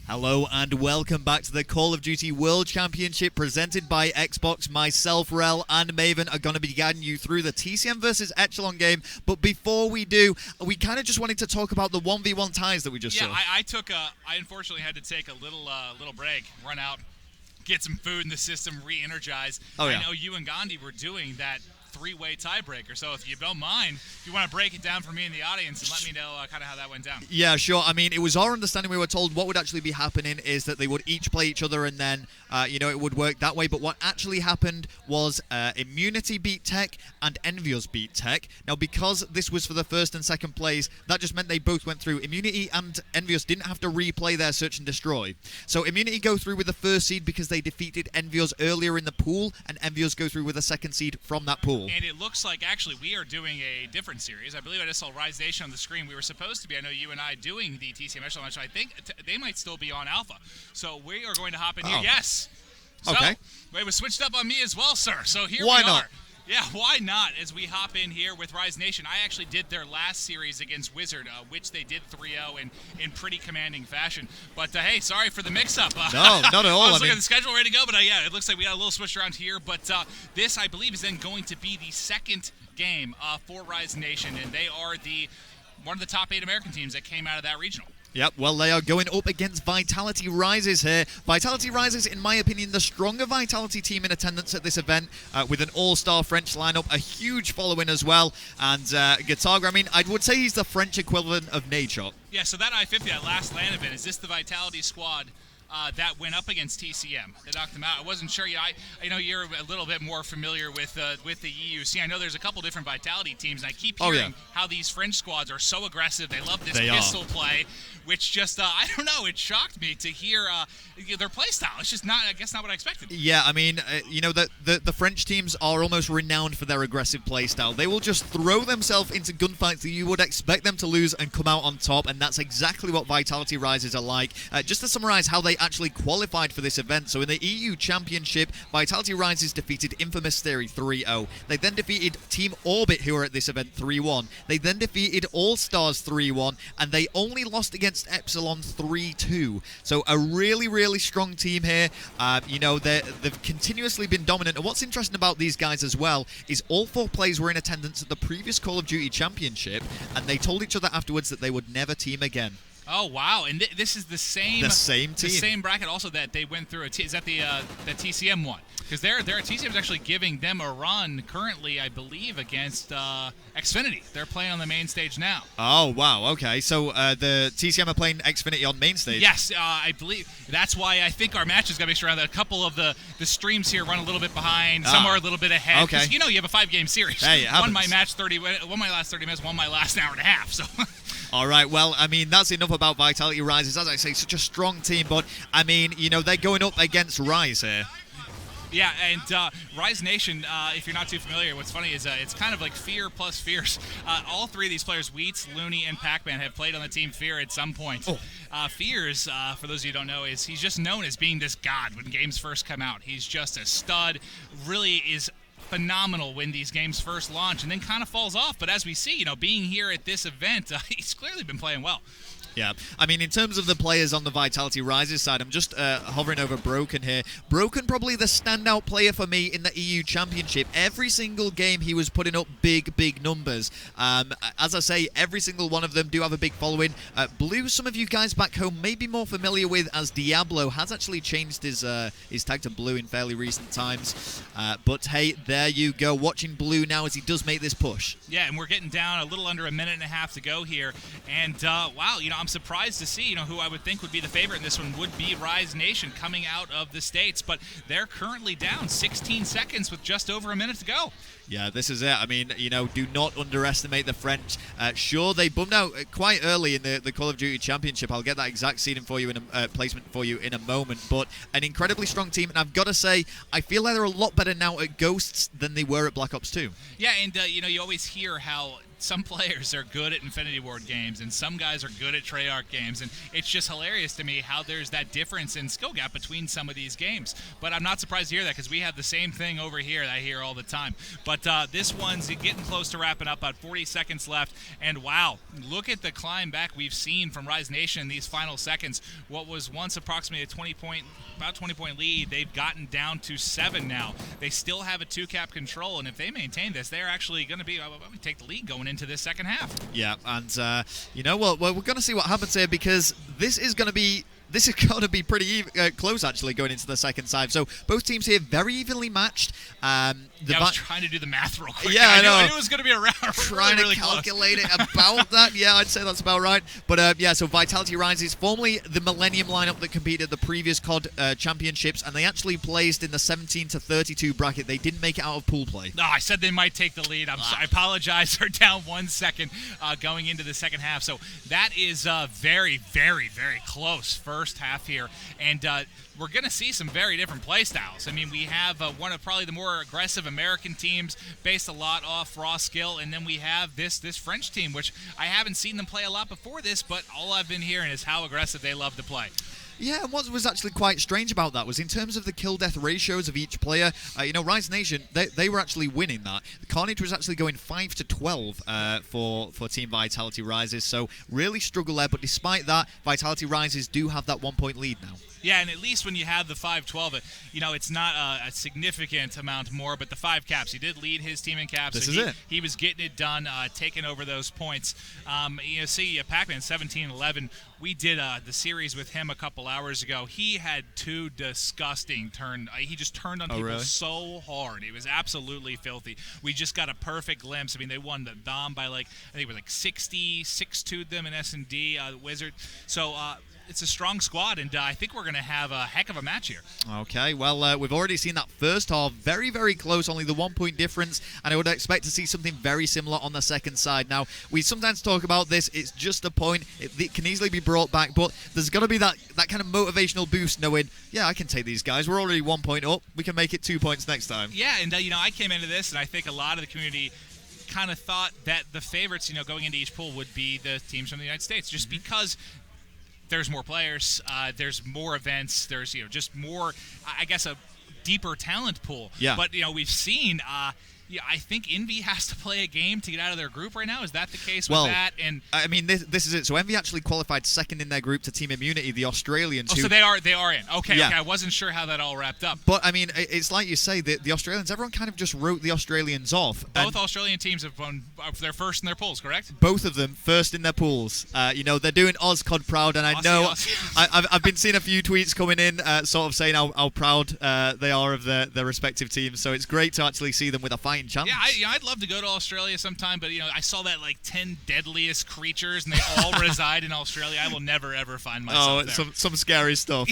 Hello and welcome back to the Call of Duty World Championship presented by Xbox. Myself, Rel, and Maven are going to be guiding you through the TCM versus Echelon game. But before we do, we kind of just wanted to talk about the 1v1 ties that we just saw. I unfortunately had to take a little break, run out, get some food in the system, re-energize. Oh, yeah. I know you and Gandhi were doing that three-way tiebreaker, so if you don't mind, if you want to break it down for me in the audience and let me know kind of how that went down. Yeah, sure. I mean, it was our understanding, we were told what would actually be happening is that they would each play each other and then, it would work that way. But what actually happened was Immunity beat Tech and Envious beat Tech. Now, because this was for the first and second place, that just meant they both went through. Immunity and Envious didn't have to replay their Search and Destroy. So Immunity go through with the first seed because they defeated Envious earlier in the pool, and Envious go through with a second seed from that pool. And it looks like, actually, we are doing a different series. I believe I just saw Rise Nation on the screen. We were supposed to be, I know you and I, doing the TCM Echelon match. I think they might still be on Alpha. So we are going to hop in here. Yes. So, okay. It was switched up on me as well, sir. So here Why we are. not? Yeah, why not? As we hop in here with Rise Nation, I actually did their last series against Wizard, which they did 3-0 in pretty commanding fashion. But hey, sorry for the mix-up. No, not at all. I was looking at the schedule ready to go, but yeah, it looks like we got a little switch around here. But this, I believe, is then going to be the second game for Rise Nation, and they are one of the top 8 American teams that came out of that regional. Yep, well, they are going up against Vitality Rises here. Vitality Rises, in my opinion, the stronger Vitality team in attendance at this event, with an all-star French lineup, a huge following as well, and Guitarga, I mean, I would say he's the French equivalent of Nadeshot. Yeah, so that I-50, that last LAN event, is this the Vitality squad that went up against TCM? They knocked them out. I wasn't sure. Yeah, I know you're a little bit more familiar with the EUC. I know there's a couple different Vitality teams, and I keep hearing how these French squads are so aggressive. They love this pistol play, which just, I don't know, it shocked me to hear their play style. It's just not, I guess, not what I expected. Yeah, I mean, the French teams are almost renowned for their aggressive play style. They will just throw themselves into gunfights that you would expect them to lose and come out on top, and that's exactly what Vitality Rises are like. Just to summarize how they actually qualified for this event. So in the EU Championship, Vitality Rises defeated Infamous Theory 3-0. They then defeated Team Orbit, who are at this event, 3-1. They then defeated All Stars 3-1, and they only lost against Epsilon 3-2. So a really, really strong team here. They've continuously been dominant. And what's interesting about these guys as well is all 4 players were in attendance at the previous Call of Duty Championship, and they told each other afterwards that they would never team again. Oh, wow. And this is the same team. The same bracket also that they went through. Is that the TCM one? Because TCM is actually giving them a run currently, I believe, against Xfinity. They're playing on the main stage now. Oh, wow. Okay. So the TCM are playing Xfinity on main stage? Yes, I believe. That's why I think our match is going to be around that. A couple of the streams here run a little bit behind. Some are a little bit ahead. Okay. You know you have a 5-game series. Hey, it happens. One my last 30 minutes, one my last hour and a half. So... All right, well, I mean, that's enough about Vitality Rises. As I say, such a strong team, but, I mean, they're going up against Rise here. Yeah, and Rise Nation, if you're not too familiar, what's funny is it's kind of like Fear plus Fierce. All 3 of these players, Wheats, Looney, and Pac-Man, have played on the team Fear at some point. Fears, for those of you who don't know, he's just known as being this god when games first come out. He's just a stud, really is phenomenal when these games first launch, and then kind of falls off. But as we see, being here at this event, he's clearly been playing well. Yeah, I mean, in terms of the players on the Vitality Rises side, I'm just hovering over Broken here. Broken, probably the standout player for me in the EU Championship. Every single game, he was putting up big, big numbers. As I say, every single one of them do have a big following. Blue, some of you guys back home may be more familiar with as Diablo, has actually changed his tag to Blue in fairly recent times. But hey, there you go, watching Blue now as he does make this push. Yeah, and we're getting down a little under a minute and a half to go here. And, wow, I'm surprised to see, who I would think would be the favorite in this one would be Rise Nation coming out of the States, but they're currently down 16 seconds with just over a minute to go. Yeah, this is it. I mean, do not underestimate the French. Sure, they bummed out quite early in the Call of Duty Championship. I'll get that exact seeding for you placement for you in a moment. But an incredibly strong team, and I've got to say, I feel like they're a lot better now at Ghosts than they were at Black Ops 2. Yeah, and you always hear how some players are good at Infinity Ward games, and some guys are good at Treyarch games, and it's just hilarious to me how there's that difference in skill gap between some of these games. But I'm not surprised to hear that, because we have the same thing over here that I hear all the time. But this one's getting close to wrapping up, about 40 seconds left, and wow, look at the climb back we've seen from Rise Nation in these final seconds. What was once approximately a 20-point lead, they've gotten down to 7 now. They still have a 2-cap control, and if they maintain this, they're actually going to be take the lead going into this second half. Yeah, and you know what? Well, we're going to see what happens here, because this is going to be pretty close, actually, going into the second side. So both teams here very evenly matched. I was trying to do the math real quick. Yeah, I know. I knew it was going to be around. Trying really to calculate it about that. Yeah, I'd say that's about right. But yeah, so Vitality Rises, formerly the Millennium lineup that competed at the previous CoD championships, and they actually placed in the 17 to 32 bracket. They didn't make it out of pool play. No, I said they might take the lead. I apologize. They're down 1 second going into the second half. So that is very, very, very close first half here. And we're going to see some very different play styles. I mean, we have one of probably the more aggressive American teams based a lot off raw skill, and then we have this French team, which I haven't seen them play a lot before this, but all I've been hearing is how aggressive they love to play. Yeah, and what was actually quite strange about that was in terms of the kill-death ratios of each player, you know, Rise Nation, they were actually winning that. Carnage was actually going 5 to 12 for Team Vitality Rises, so really struggle there, but despite that, Vitality Rises do have that 1-point lead now. Yeah, and at least when you have the 5-12, you know, it's not a significant amount more, but the 5 caps. He did lead his team in caps. This so is it. He was getting it done, taking over those points. You know, see, Pac-Man 17-11, we did the series with him a couple hours ago. He had 2 disgusting he just turned on people so hard. It was absolutely filthy. We just got a perfect glimpse. I mean, they won the Dom by, like, I think it was like 6-2 them in S&D, Wizard. So, it's a strong squad, and I think we're going to have a heck of a match here. Okay, well, we've already seen that first half very, very close, only the 1-point difference, and I would expect to see something very similar on the second side. Now, we sometimes talk about this, it's just a point, it can easily be brought back, but there's got to be that kind of motivational boost knowing, yeah, I can take these guys, we're already 1 point up, we can make it 2 points next time. Yeah, and, you know, I came into this, and I think a lot of the community kind of thought that the favorites, you know, going into each pool would be the teams from the United States, just because there's more players, there's more events, there's, you know, just more, I guess, a deeper talent pool. Yeah. But, you know, we've seen, yeah, I think Envy has to play a game to get out of their group right now. Is that the case with that? And I mean, this is it. So Envy actually qualified second in their group to Team Immunity, the Australians. Oh, so they are in. Okay, yeah. Okay. I wasn't sure how that all wrapped up. But I mean, it's like you say, the Australians. Everyone kind of just wrote the Australians off. Both Australian teams have won their first in their pools, correct? Both of them first in their pools. You know, they're doing OzCOD proud, and I know I've been seeing a few tweets coming in, sort of saying how proud they are of their respective teams. So it's great to actually see them with a fighting chance. Yeah, I'd love to go to Australia sometime, but, you know, I saw that, like, 10 deadliest creatures, and they all reside in Australia. I will never, ever find myself there. Some scary stuff.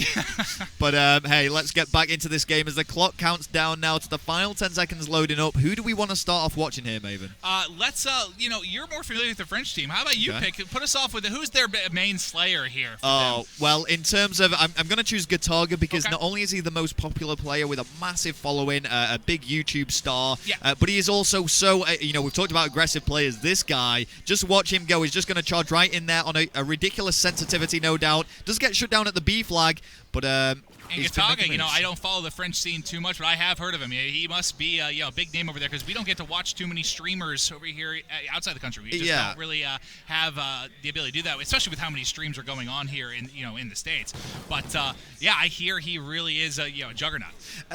But, hey, let's get back into this game as the clock counts down now to the final 10 seconds loading up. Who do we want to start off watching here, Maven? Let's, you know, you're more familiar with the French team. How about you pick? Put us off with who's their main slayer here for them? Well, in terms of, I'm going to choose Gataga because not only is he the most popular player with a massive following, a big YouTube star, but he is also so, you know, we've talked about aggressive players. This guy, just watch him go. He's just going to charge right in there on a ridiculous sensitivity, no doubt. Does get shut down at the B flag, but and Gataga, you know, I don't follow the French scene too much, but I have heard of him. He must be you know, a big name over there because we don't get to watch too many streamers over here outside the country. We just don't really have the ability to do that, especially with how many streams are going on here in, you know, in the States. But yeah, I hear he really is a, you know, a juggernaut.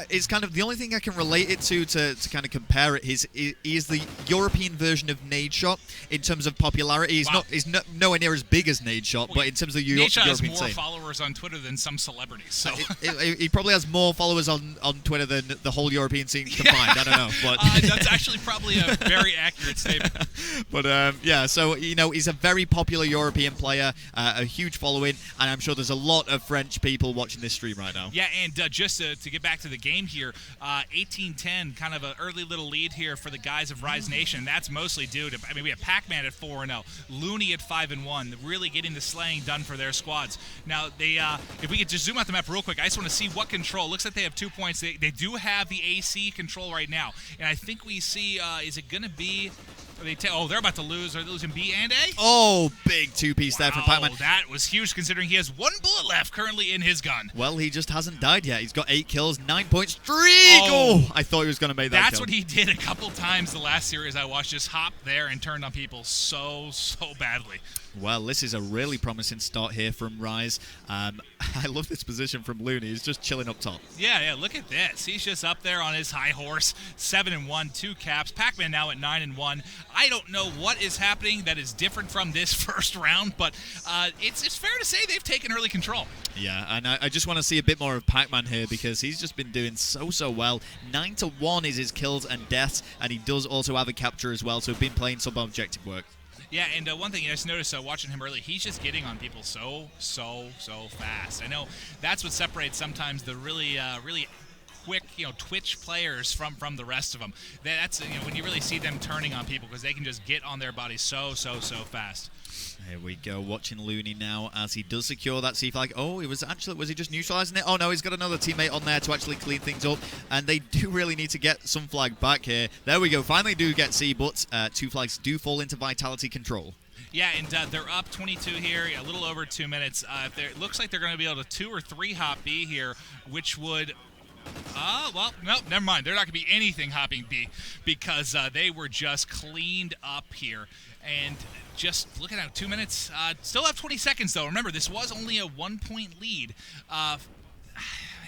It's kind of the only thing I can relate it to kind of compare it. He is the European version of Nadeshot in terms of popularity. He's nowhere near as big as Nadeshot, but in terms of Nadeshot has European more followers on Twitter than some celebrities. So he probably has more followers on Twitter than the whole European scene combined. I don't know, but that's actually probably a very accurate statement. But yeah, so, you know, he's a very popular European player, a huge following, and I'm sure there's a lot of French people watching this stream right now. Yeah, and just to get back to the game here, 18-10, kind of an early little lead here for the guys of Rise Nation. That's mostly due to, I mean, we have Pac-Man at 4-0, Looney at 5-1, really getting the slaying done for their squads. Now, they, if we could just zoom out the map real quick, I just want to see what control. Looks like they have 2 points. They do have the AC control right now, and I think we see, is it going to be They're about to lose. Are they losing B and A? Oh, big two-piece there from Pac-Man. That was huge considering he has 1 bullet left currently in his gun. Well, he just hasn't died yet. He's got 8 kills, 9 points, streak! Oh, I thought he was going to make that That's kill. what he did a couple times the last series I watched, just hop there and turned on people so badly. Well, this is a really promising start here from Rise. I love this position from Looney. He's just chilling up top. Yeah, look at this. He's just up there on his high horse, 7-1, 2 caps. Pac-Man now at 9-1. I don't know what is happening that is different from this first round, but it's fair to say they've taken early control. Yeah, and I just want to see a bit more of Pac-Man here because he's just been doing so well. 9-1 is his kills and deaths, and he does also have a capture as well, so been playing some objective work. Yeah, and one thing I just noticed watching him early, he's just getting on people so fast. I know that's what separates sometimes the really quick, twitch players from the rest of them. That's when you really see them turning on people because they can just get on their bodies so fast. Here we go, watching Looney now as he does secure that C flag. Oh, was he just neutralizing it? Oh no, he's got another teammate on there to actually clean things up, and they do really need to get some flag back here. There we go, finally do get C, but 2 flags do fall into Vitality control. Yeah, and they're up 22 here, a little over 2 minutes. It looks like they're going to be able to 2 or 3 hop B here, which would... well, no, never mind. They're not going to be anything hopping B because they were just cleaned up here. And just looking at 2 minutes, still have 20 seconds, though. Remember, this was only a 1-point lead.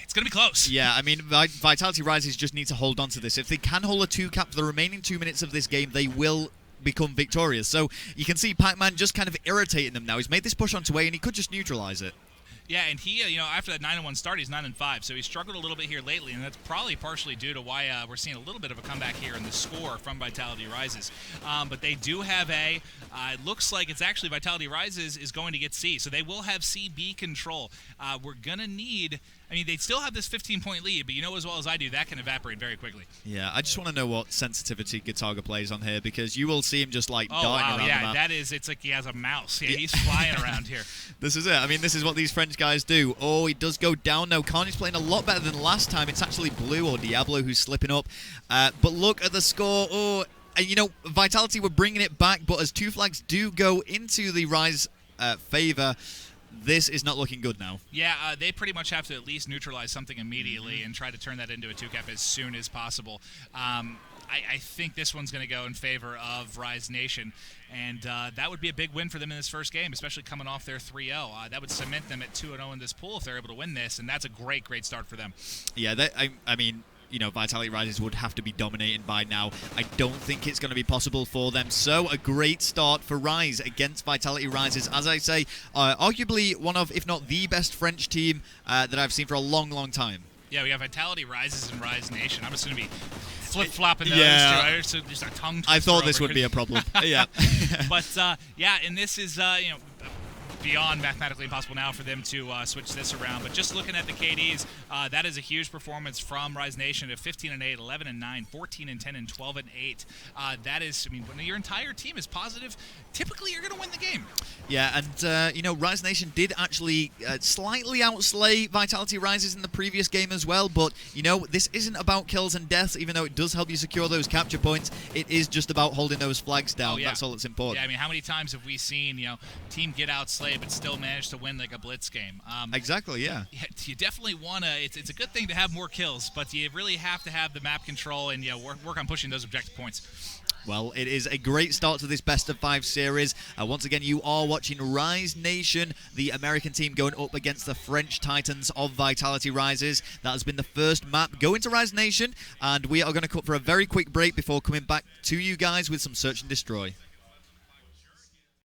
It's going to be close. Yeah, I mean, Vitality Rises just need to hold on to this. If they can hold a 2-cap for the remaining 2 minutes of this game, they will become victorious. So you can see Pac-Man just kind of irritating them now. He's made this push onto A, and he could just neutralize it. Yeah, and he, after that 9-1 start, he's 9-5, so he struggled a little bit here lately, and that's probably partially due to why we're seeing a little bit of a comeback here in the score from Vitality Rises. But they do have A. It looks like it's actually Vitality Rises is going to get C, so they will have C-B control. We're going to need... I mean, they still have this 15-point lead, but you know as well as I do, that can evaporate very quickly. Yeah, I just want to know what sensitivity Gataga plays on here, because you will see him just, darting wow, around the map. that is, it's like he has a mouse. Yeah, he's flying around here. This is it. I mean, this is what these French guys do. Oh, he does go down now. Carney's playing a lot better than last time. It's actually Blue or Diablo who's slipping up. But look at the score. Oh, and Vitality were bringing it back, but as 2 flags do go into the Rise favor, this is not looking good now. Yeah, they pretty much have to at least neutralize something immediately and try to turn that into a 2-cap as soon as possible. I think this one's going to go in favor of Rise Nation, and that would be a big win for them in this first game, especially coming off their 3-0. That would cement them at 2-0 in this pool if they're able to win this, and that's a great start for them. Yeah, I mean... Vitality Rises would have to be dominating by now. I don't think it's going to be possible for them. So, a great start for Rise against Vitality Rises. As I say, arguably one of, if not the best French team that I've seen for a long time. Yeah, we have Vitality Rises and Rise Nation. I'm just going to be flip-flopping those two. Just a tongue twister. I thought this would be a problem. Yeah. But, and this is, beyond mathematically impossible now for them to switch this around. But just looking at the KDs, that is a huge performance from Rise Nation at 15-8, 11-9, 14-10, and 12-8. That is, when your entire team is positive, typically you're going to win the game. Yeah, and, Rise Nation did actually slightly outslay Vitality Rises in the previous game as well. But, this isn't about kills and deaths, even though it does help you secure those capture points. It is just about holding those flags down. Yeah. That's all that's important. Yeah, how many times have we seen, team get outslayed but still manage to win like a blitz game? Exactly, yeah. You definitely want to, it's a good thing to have more kills, but you really have to have the map control and work on pushing those objective points. Well, it is a great start to this best-of-5 series. Once again, you are watching Rise Nation, the American team going up against the French Titans of Vitality Rises. That has been the first map going to Rise Nation, and we are going to cut for a very quick break before coming back to you guys with some Search and Destroy.